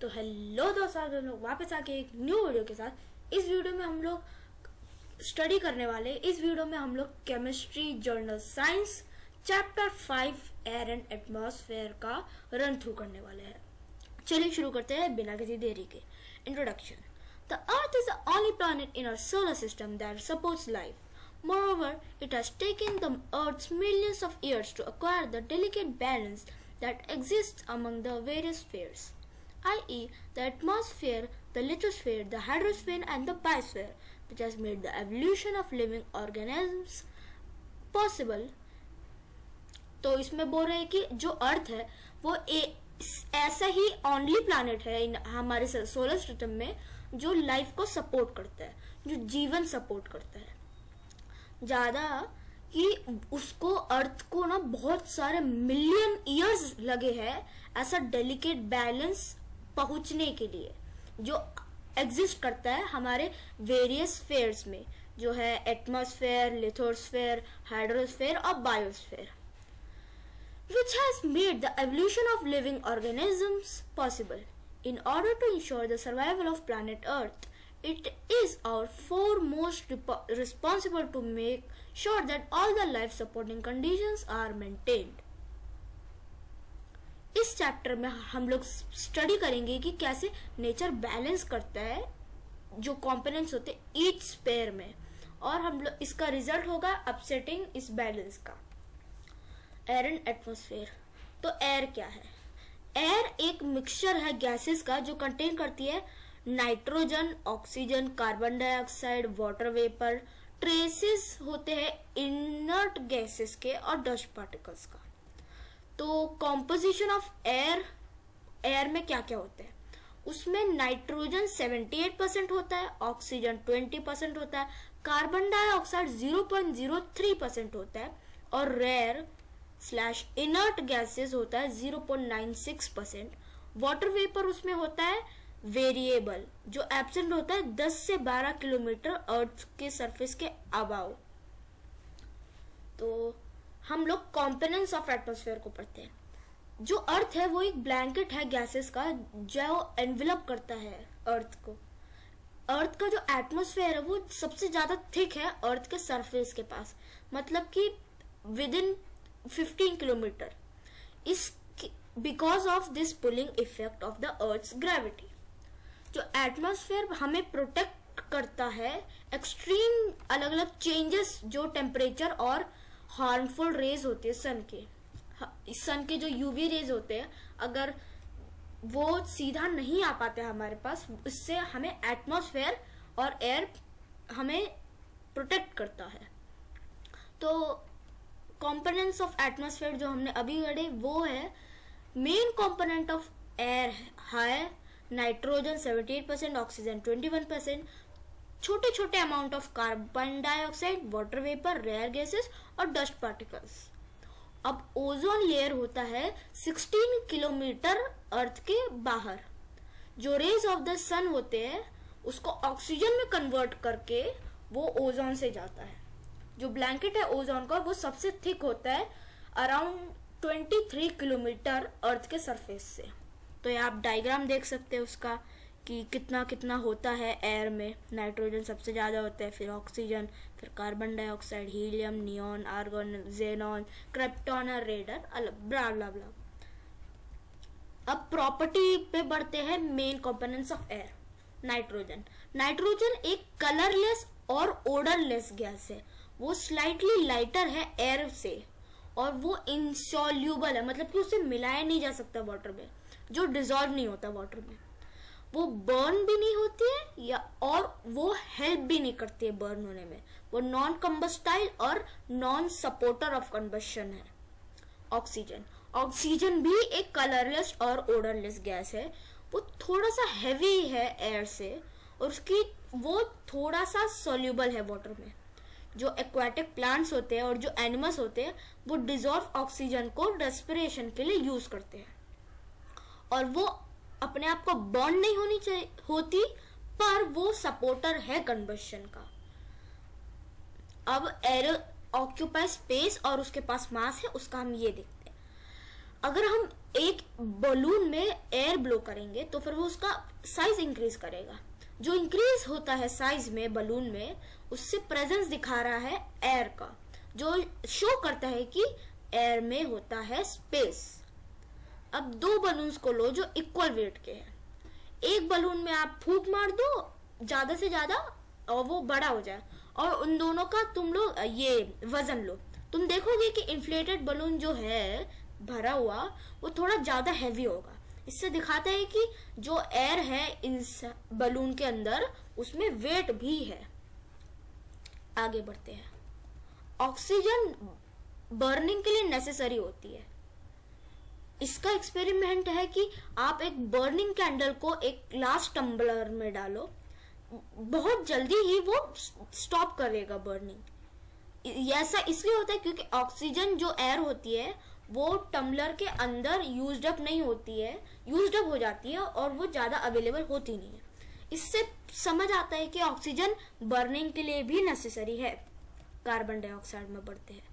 तो हेलो दोस्तों, हम लोग वापस आके एक न्यू वीडियो के साथ। इस वीडियो में हम लोग स्टडी करने वाले। इस वीडियो में हम लोग chemistry journal science chapter 5 air and atmosphere का रन थ्रू करने वाले हैं। चलिए शुरू करते हैं बिना किसी देरी के। Introduction. The earth is the only planet in our solar system that supports life. Moreover, it has taken the Earth millions of years to acquire the delicate balance that exists among the various spheres, i.e., the atmosphere, the lithosphere, the hydrosphere, and the biosphere, which has made the evolution of living organisms possible. तो इसमें बोल रहे हैं कि जो अर्थ है वो ऐसा ही ओनली प्लैनेट है इन हमारे सोलर सिस्टम में जो लाइफ को सपोर्ट करता है, जो जीवन सपोर्ट करता है। ज्यादा कि उसको अर्थ को ना बहुत सारे मिलियन इयर्स लगे हैं ऐसा डेलिकेट बैलेंस पहुंचने के लिए, जो एग्जिस्ट करता है हमारे वेरियस स्फीयर्स में, जो है एटमॉस्फेयर, लिथोस्फेयर, हाइड्रोस्फेयर और biosphere, which has made the evolution of living organisms possible. In order to ensure the survival of planet Earth, it is our foremost responsible to make sure that all the life supporting conditions are maintained. इस chapter में हम लोग study करेंगे कि कैसे nature balance करता है जो कंपोनेंट्स होते हैं ईच स्पेयर में, और हम लोग इसका रिजल्ट होगा अपसेटिंग इस बैलेंस का। Air and atmosphere. तो एयर क्या है? एयर एक मिक्सचर है गैसेस का जो कंटेन करती है nitrogen, oxygen, carbon dioxide, water vapour, traces होते हैं इनर्ट गैसेस के और डस्ट पार्टिकल्स का। तो कॉम्पोजिशन ऑफ एयर में क्या क्या होता है? उसमें नाइट्रोजन 78% होता है, ऑक्सीजन 20% होता है, कार्बन डाइऑक्साइड 0.03% होता है और रेयर / इनर्ट गैसेस होता है 0.96%। वाटर वेपर उसमें होता है वेरिएबल, जो एब्सेंट होता है 10 से 12 किलोमीटर अर्थ के सरफेस के अबाव। तो हम लोग कंपोनेंट्स ऑफ एटमॉस्फेयर को पढ़ते हैं। जो अर्थ है वो एक ब्लैंकेट है गैसेस का जो एनवेलप करता है अर्थ को। अर्थ का जो एटमॉस्फेयर है वो सबसे ज्यादा थिक है अर्थ के सरफेस के पास, मतलब कि विद इन 15 किलोमीटर। इस because of this pulling effect of the earth's gravity, जो एटमॉस्फेयर हमें प्रोटेक्ट करता है एक्सट्रीम अलग अलग चेंजेस जो टेम्परेचर और हार्मफुल रेज होते हैं सन के जो यूवी रेज होते हैं, अगर वो सीधा नहीं आ पाते हमारे पास, इससे हमें एटमॉस्फेयर और एयर हमें प्रोटेक्ट करता है। तो कंपोनेंट्स ऑफ एटमॉस्फेयर जो हमने अभी पढ़े वो है मेन कंपोनेंट ऑफ एयर है नाइट्रोजन 78%, ऑक्सीजन 21%, छोटे छोटे amount of carbon dioxide, water vapour, rare gases और डस्ट पार्टिकल्स। अब ओजोन लेयर होता है 16 किलोमीटर अर्थ के बाहर। जो रेज ऑफ द सन होते हैं उसको ऑक्सीजन में कन्वर्ट करके वो ओजोन से जाता है। जो ब्लैंकेट है ओजोन का वो सबसे थिक होता है अराउंड 23 किलोमीटर अर्थ के सरफेस से। तो ये आप डायग्राम देख सकते हैं उसका कि कितना कितना होता है एयर में। नाइट्रोजन सबसे ज्यादा होता है, फिर ऑक्सीजन, फिर carbon dioxide, helium, neon, argon, xenon, krypton और रेडन, ब्ला ब्ला ब्ला। अब प्रॉपर्टी पे बढ़ते हैं main components of air. Nitrogen एक कलरलेस और ओडरलेस गैस है। वो स्लाइटली लाइटर है एयर से और वो इनसॉल्यूबल है, मतलब कि उसे मिलाया नहीं जा सकता वाटर में, जो डिजॉल्व नहीं होता वाटर में। वो बर्न भी नहीं होती है और वो हेल्प भी नहीं करती है बर्न होने में। वो नॉन कंबस्टाइल और नॉन सपोर्टर ऑफ कंबशन है। ऑक्सीजन भी एक कलरलेस और ओडरलेस गैस है। वो थोड़ा सा हैवी है एयर से और उसकी वो थोड़ा सा सोल्यूबल है वाटर में। जो एक्वाटिक प्लांट्स होते हैं और जो एनिमल्स होते हैं वो डिजॉल्व ऑक्सीजन को रेस्पिरेशन के लिए यूज करते हैं और वो अपने आप को बर्न नहीं होती, पर वो सपोर्टर है कंबशन का। अब एयर ऑक्यूपाई स्पेस और उसके पास मास है, उसका हम ये देखते हैं। अगर हम एक बलून में एयर ब्लो करेंगे तो फिर वो उसका साइज इंक्रीज करेगा। जो इंक्रीज होता है साइज में बलून में, उससे प्रेजेंस दिखा रहा है एयर का, जो शो करता है कि एयर में होता है स्पेस। अब दो बलून्स को लो जो इक्वल वेट के हैं। एक बलून में आप फूंक मार दो ज्यादा से ज्यादा और वो बड़ा हो जाए, और उन दोनों का तुम लोग ये वजन लो, तुम देखोगे कि इन्फ्लेटेड बलून जो है भरा हुआ वो थोड़ा ज्यादा हैवी होगा। इससे दिखाता है कि जो एयर है इस बलून के अंदर उसमें वेट भी है। आगे बढ़ते हैं। ऑक्सीजन बर्निंग के लिए नेसेसरी होती है। इसका एक्सपेरिमेंट है कि आप एक बर्निंग कैंडल को एक ग्लास टम्बलर में डालो, बहुत जल्दी ही वो स्टॉप करेगा बर्निंग। ऐसा इसलिए होता है क्योंकि ऑक्सीजन जो एयर होती है वो टम्बलर के अंदर यूज्ड अप नहीं होती है, यूज्ड अप हो जाती है और वो ज्यादा अवेलेबल होती नहीं है। इससे समझ आता है कि ऑक्सीजन बर्निंग के लिए भी नेसेसरी है। कार्बन डाइऑक्साइड में बढ़ते हैं।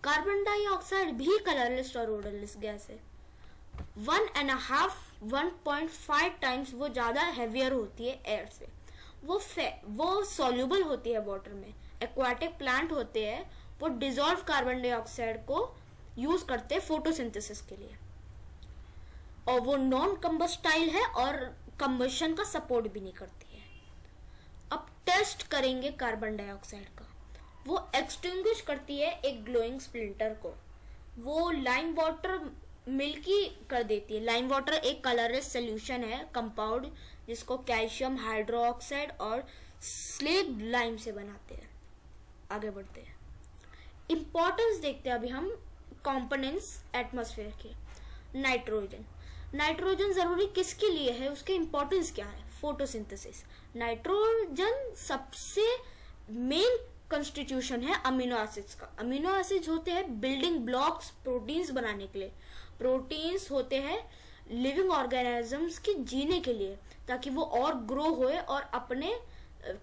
कार्बन डाइऑक्साइड भी कलरलेस और ओडरलेस गैस है। 1.5 टाइम्स वो ज्यादा हैवियर होती है एयर से। वो सॉल्युबल होती है वाटर में। एक्वाटिक प्लांट होते हैं वो डिसॉल्व कार्बन डाइऑक्साइड को यूज करते हैं फोटोसिंथेसिस के लिए, और वो नॉन कंबस्टाइल है और कंबशन का सपोर्ट भी नहीं करती है। अब टेस्ट करेंगे कार्बन डाइऑक्साइड का। वो एक्सटिंग्विश करती है एक ग्लोइंग स्प्लिंटर को। वो लाइम वाटर मिल्की कर देती है। लाइम वाटर एक कलरलेस सोल्यूशन है, कंपाउंड, जिसको कैल्शियम हाइड्रोक्साइड और स्लेग लाइम से बनाते हैं। आगे बढ़ते हैं। इंपॉर्टेंस देखते हैं अभी हम कंपोनेंट्स एटमॉस्फेयर के। नाइट्रोजन जरूरी किसके लिए है, उसके इंपॉर्टेंस क्या है? फोटोसिंथेसिस। नाइट्रोजन सबसे मेन कंस्टिट्यूशन है अमीनो एसिड्स का। अमीनो एसिड्स होते हैं बिल्डिंग ब्लॉक्स प्रोटीन्स बनाने के लिए। प्रोटीन्स होते हैं लिविंग ऑर्गेनिजम्स के जीने के लिए, ताकि वो और ग्रो होए और अपने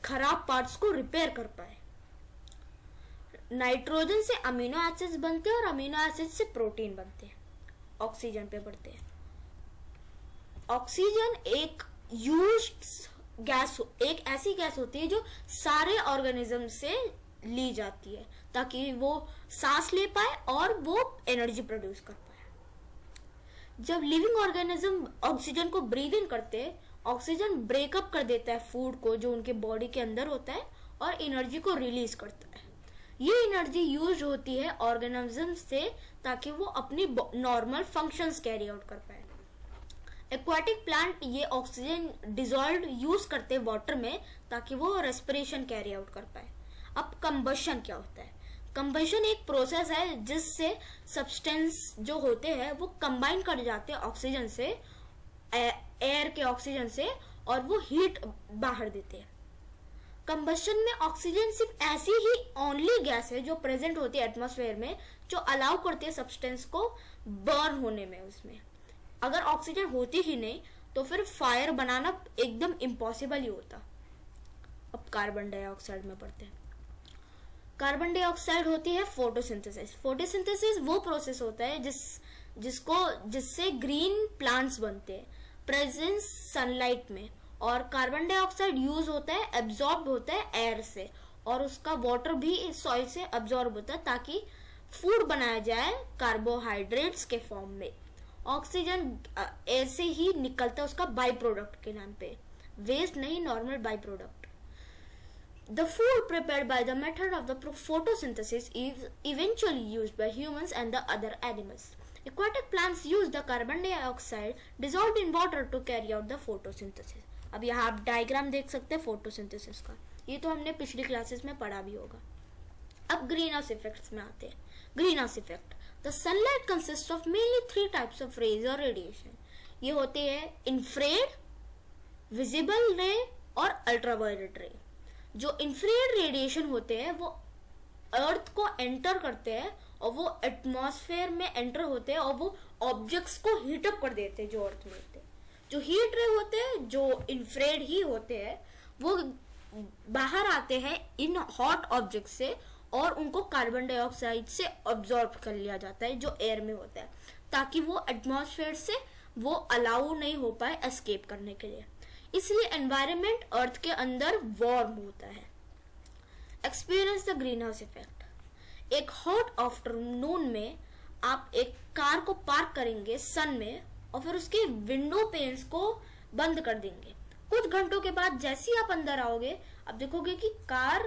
खराब पार्ट्स को रिपेयर कर पाए। नाइट्रोजन से अमीनो एसिड्स बनते हैं और अमीनो एसिड से प्रोटीन बनते हैं। ऑक्सीजन पे बढ़ते हैं। ऑक्सीजन एक यूज्ड गैस, एक ऐसी गैस होती है जो सारे ऑर्गेनिज्म से ली जाती है ताकि वो सांस ले पाए और वो एनर्जी प्रोड्यूस कर पाए। जब लिविंग ऑर्गेनिज्म ऑक्सीजन को ब्रीद इन करते हैं, ऑक्सीजन ब्रेकअप कर देता है फूड को जो उनके बॉडी के अंदर होता है और एनर्जी को रिलीज करता है। ये एनर्जी यूज होती है ऑर्गेनिज्म से ताकि वो अपनी नॉर्मल फंक्शंस कैरी आउट कर पाए। एक्वाटिक प्लांट ये ऑक्सीजन डिसॉल्व यूज करते हैं वाटर में ताकि वो रेस्पिरेशन कैरी आउट कर पाए। अब कंबशन क्या होता है? कंबशन एक प्रोसेस है जिससे सब्सटेंस जो होते हैं वो कंबाइन कर जाते हैं ऑक्सीजन से, एयर के ऑक्सीजन से, और वो हीट बाहर देते हैं। कंबशन में ऑक्सीजन सिर्फ ऐसी ही ओनली गैस है जो प्रेजेंट होती है एटमॉस्फेयर में, जो अलाउ करती है सब्सटेंस को बर्न होने में। उसमें अगर ऑक्सीजन होती ही नहीं तो फिर फायर बनाना एकदम इम्पॉसिबल ही होता। अब कार्बन डाइऑक्साइड में पढ़ते हैं। कार्बन डाइऑक्साइड होती है फोटोसिंथेसिस। फोटोसिंथेसिस वो प्रोसेस होता है जिससे ग्रीन प्लांट्स बनते हैं प्रेजेंस सनलाइट में, और कार्बन डाइऑक्साइड यूज होता है, एब्जॉर्ब होता है एयर से, और उसका वाटर भी सॉइल से एब्जॉर्ब होता है ताकि फूड बनाया जाए कार्बोहाइड्रेट्स के फॉर्म में। ऑक्सीजन एयर से ही निकलता है उसका बाई प्रोडक्ट के नाम पे, वेस्ट नहीं, normal by product. The food prepared by the method of the photosynthesis is eventually used by humans and the other animals. Aquatic plants use the carbon dioxide dissolved in water to carry out the photosynthesis. अब यहाँ आप diagram देख सकते हैं photosynthesis का, ये तो हमने पिछली क्लासेस में पढ़ा भी होगा। अब ग्रीन हाउस इफेक्ट्स में आते हैं। Greenhouse effect. The sunlight consist of mainly 3 types of rays और रेडिएशन। ये होते हैं इंफ्रारेड, विजिबल रे और अल्ट्रावायलेट रे। जो इंफ्रारेड रेडिएशन होते हैं वो अर्थ को एंटर करते हैं और वो एटमॉस्फेयर में एंटर होते हैं और वो ऑब्जेक्ट्स को हीट अप कर देते हैं जो अर्थ में होते हैं। जो हीट रे होते हैं, जो इंफ्रारेड ही होते हैं, वो बाहर आते हैं इन हॉट ऑब्जेक्ट से और उनको कार्बन डाइऑक्साइड से अब्जॉर्ब कर लिया जाता है जो एयर में होता है। ताकि वो एटमॉस्फेयर से वो अलाउ नहीं हो पाए एस्केप करने के लिए। इसलिए एनवायरनमेंट अर्थ के अंदर वार्म होता है। Experience the green house effect. एक हॉट आफ्टरनून में आप एक कार को पार्क करेंगे सन में और फिर उसके विंडो पेन्स को बंद कर देंगे। कुछ घंटों के बाद जैसे ही आप अंदर आओगे आप देखोगे कि कार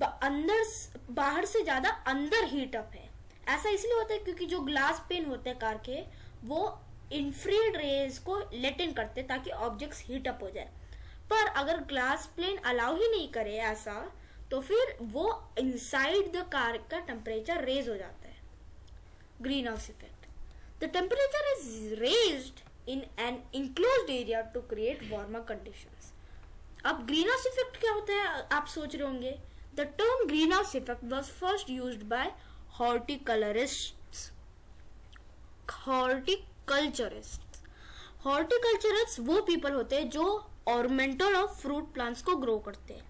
अंदर बाहर से ज्यादा अंदर हीट अप है। ऐसा इसलिए होता है क्योंकि जो ग्लास पेन होते हैं कार के वो इंफ्रारेड रेज को लेट इन करते ताकि ऑब्जेक्ट्स हीट अप हो जाए। पर अगर ग्लास प्लेन अलाउ ही नहीं करे ऐसा तो फिर वो इनसाइड द कार का टेम्परेचर रेज हो जाता है। Green house effect. The temperature is raised in an enclosed area to create warmer conditions. अब ग्रीन हाउस इफेक्ट क्या होता है आप सोच रहे होंगे। The term greenhouse effect was first used by horticulturists. Horticulturists वो पीपल होते हैं जो ornamental और fruit plants को grow करते हैं।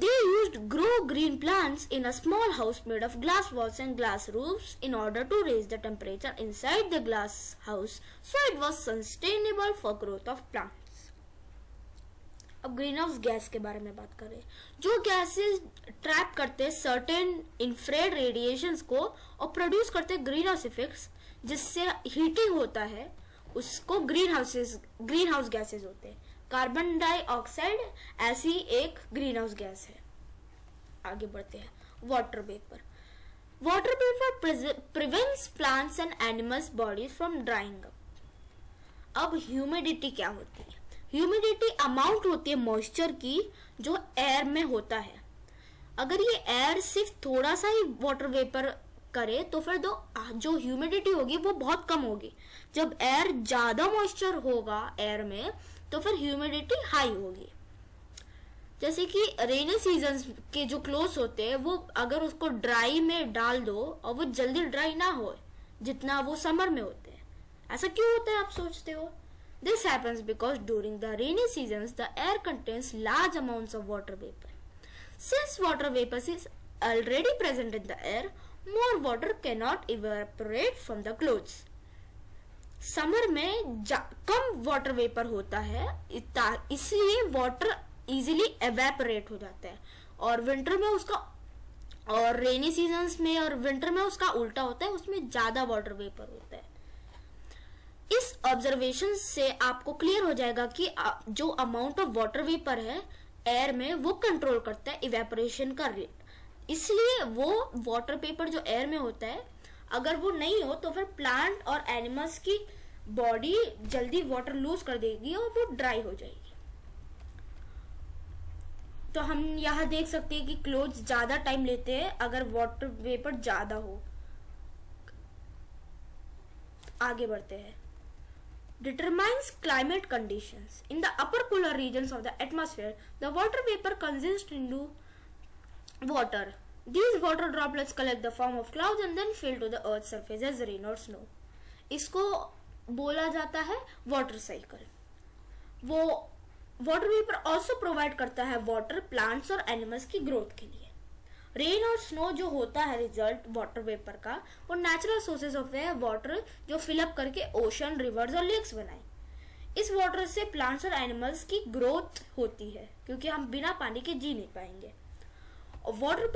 They used grow green plants in a small house made of glass walls and glass roofs in order to raise the temperature inside the glass house, so it was sustainable for growth of plants. अब green house gas के बारे में बात करें। जो gases trap करते हैं certain infrared radiations को और प्रोड्यूस करते हैं ग्रीन हाउस इफेक्ट्स जिससे हीटिंग होता है, उसको ग्रीन हाउस गैसेस होते हैं। कार्बन डाइऑक्साइड ऐसी एक ग्रीन हाउस गैस है। आगे बढ़ते हैं। Water vapour prevents plants and animals bodies from drawing up. अब ह्यूमिडिटी क्या होती है। ह्यूमिडिटी अमाउंट होती है मॉइस्चर की जो एयर में होता है। अगर ये एयर सिर्फ थोड़ा सा ही वाटर वेपर करे तो फिर जो ह्यूमिडिटी होगी वो बहुत कम होगी। जब एयर ज्यादा मॉइस्चर होगा एयर में तो फिर ह्यूमिडिटी हाई होगी। जैसे कि रेनी सीजन के जो क्लोथ्स होते हैं वो अगर उसको ड्राई में डाल दो और वो जल्दी ड्राई ना हो जितना वो समर में होते हैं। ऐसा क्यों होता है आप सोचते हो। This happens because during the rainy season the air contains large amounts of water vapour. Since water vapour is already present in the air, more water can not evaporate from the clothes. Summer में कम water vapour होता है इसलिए water easily evaporate हो जाता है और winter में उसका और रेनी सीजन्स में और विंटर में उसका उल्टा होता है, उसमें ज्यादा वाटर वेपर होता है। इस ऑब्जर्वेशन से आपको क्लियर हो जाएगा कि जो अमाउंट ऑफ वाटर वेपर है एयर में वो कंट्रोल करता है इवेपोरेशन का रेट। इसलिए वो वाटर वेपर जो एयर में होता है अगर वो नहीं हो तो फिर प्लांट और एनिमल्स की बॉडी जल्दी वाटर लूज कर देगी और वो ड्राई हो जाएगी। तो हम यहाँ देख सकते हैं कि क्लोथ्स ज्यादा टाइम लेते हैं अगर वाटर वेपर ज्यादा हो। आगे बढ़ते हैं। Determines climate conditions. In the upper cooler regions of the atmosphere the water vapour consist into water. These water droplets collect the form of clouds and then fall to the earth's surface as rain or snow. इसको बोला जाता है water cycle. वो water vapour also provide करता है water plants और animals की growth के लिए। रेन और स्नो जो होता है रिजल्ट वाटर वेपर का वो नेचुरल सोर्सेज ऑफ वाटर जो फिलअप करके ओशन रिवर्स और लेक्स बनाए। इस वाटर से प्लांट्स और एनिमल्स की ग्रोथ होती है क्योंकि हम बिना पानी के जी नहीं पाएंगे। वाटर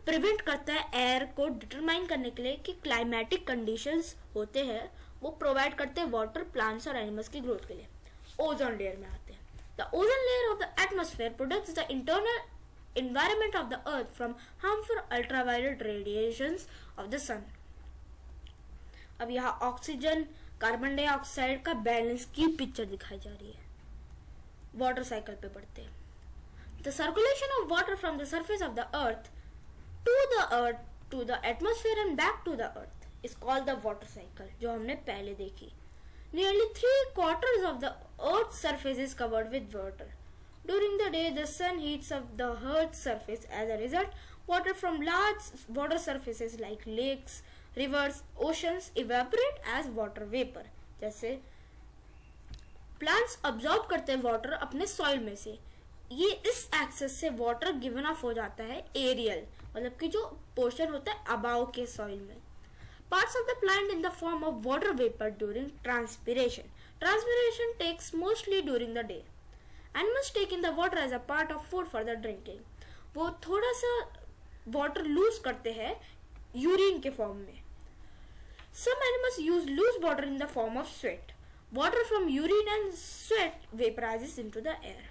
प्रिवेंट करता है एयर को डिटरमाइन करने के लिए कि क्लाइमेटिक कंडीशंस होते हैं वो प्रोवाइड करते हैं वाटर प्लांट्स और एनिमल्स की ग्रोथ के लिए। ओजोन लेयर में आते हैं। The ozone layer of the atmosphere protects the internal environment of the earth from harmful ultraviolet radiations of the sun. अब यहाँ ऑक्सीजन कार्बन डाइऑक्साइड का बैलेंस की पिक्चर दिखाई जा रही है। वाटर साइकिल पे बढ़ते हैं। The circulation of water from the surface of the earth to the atmosphere and back to the earth is called the water cycle, जो हमने पहले देखी। Nearly 3/4 of the earth's surface is covered with water. During the day, the sun heats up the earth's surface. As a result, water from large water surfaces like lakes, rivers, oceans evaporate as water vapor. जैसे plants absorb करते हैं water अपने soil में से। ये इस access से water given of हो जाता है एरियल, मतलब कि जो पोर्शन होता है अबाव के सॉइल में। parts of the plant in the form of water vapor during transpiration. Transpiration takes mostly during the day. Animals take in the water as a part of food for the drinking. वो थोड़ा सा water lose करते हैं urine के form में. Some animals use loose water in the form of sweat. Water from urine and sweat vaporizes into the air.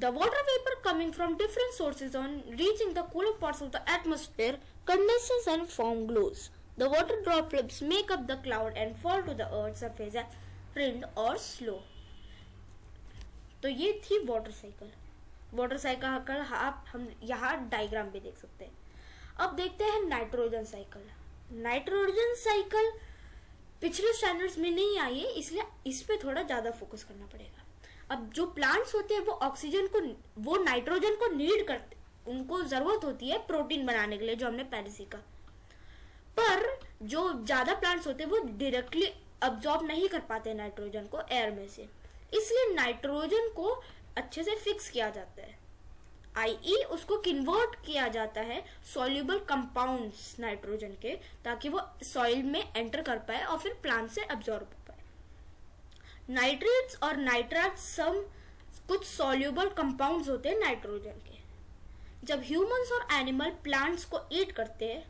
The water vapor coming from different sources on reaching the cooler parts of the atmosphere condenses and form clouds. The water droplets make up the cloud and fall to the earth's surface as wind or snow. तो ये थी water cycle. Water cycle आप हम यहाँ diagram भी देख सकते हैं. अब देखते हैं नाइट्रोजन साइकिल. नाइट्रोजन साइकिल पिछले स्टैंडर्ड्स में नहीं आई है, इसलिए इस पे थोड़ा ज्यादा फोकस करना पड़ेगा. अब जो प्लांट्स होते हैं वो ऑक्सीजन को, वो नाइट्रोजन को नीड करते, उनको जरूरत होती है प्रोटीन बनाने के लिए, जो हमने पहले सीखा. पर जो ज्यादा प्लांट्स होते हैं वो डायरेक्टली अब्जॉर्ब नहीं कर पाते नाइट्रोजन को एयर में से, इसलिए नाइट्रोजन को अच्छे से फिक्स किया जाता है, आई उसको कन्वर्ट किया जाता है सॉल्युबल कंपाउंड्स नाइट्रोजन के, ताकि वो सॉइल में एंटर कर पाए और फिर प्लांट से अब्जॉर्ब हो पाए. नाइट्रेट्स और नाइट्राट्स सम कुछ सॉल्युबल कंपाउंड्स होते हैं नाइट्रोजन के. जब ह्यूमंस और एनिमल प्लांट्स को ईट करते हैं,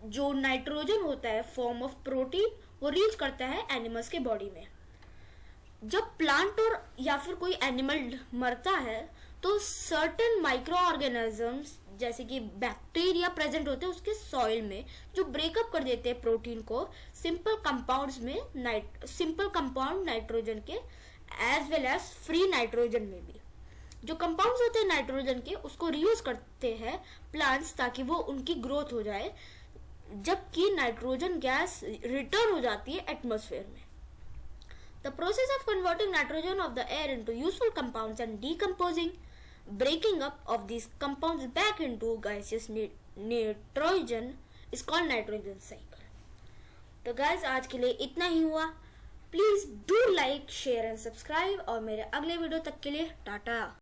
जो नाइट्रोजन होता है फॉर्म ऑफ प्रोटीन, वो रीच करता है एनिमल्स के बॉडी में. जब प्लांट और या फिर कोई एनिमल मरता है तो सर्टेन माइक्रो ऑर्गेनिजम्स जैसे कि बैक्टीरिया प्रेजेंट होते हैं उसके सॉइल में, जो ब्रेकअप कर देते हैं प्रोटीन को सिंपल कंपाउंड्स में, सिंपल कंपाउंड नाइट्रोजन के as well as free nitrogen में भी. जो कंपाउंड्स होते हैं नाइट्रोजन के उसको रीयूज करते हैं प्लांट्स ताकि वो उनकी ग्रोथ हो जाए, जबकि नाइट्रोजन गैस रिटर्न हो जाती है एटमॉस्फेयर में. The process of converting nitrogen of the air into useful compounds and decomposing, breaking up of these compounds back into gaseous nitrogen is called nitrogen cycle. तो guys आज के लिए इतना ही हुआ. Please do like, share and subscribe और मेरे अगले video तक के लिए टाटा.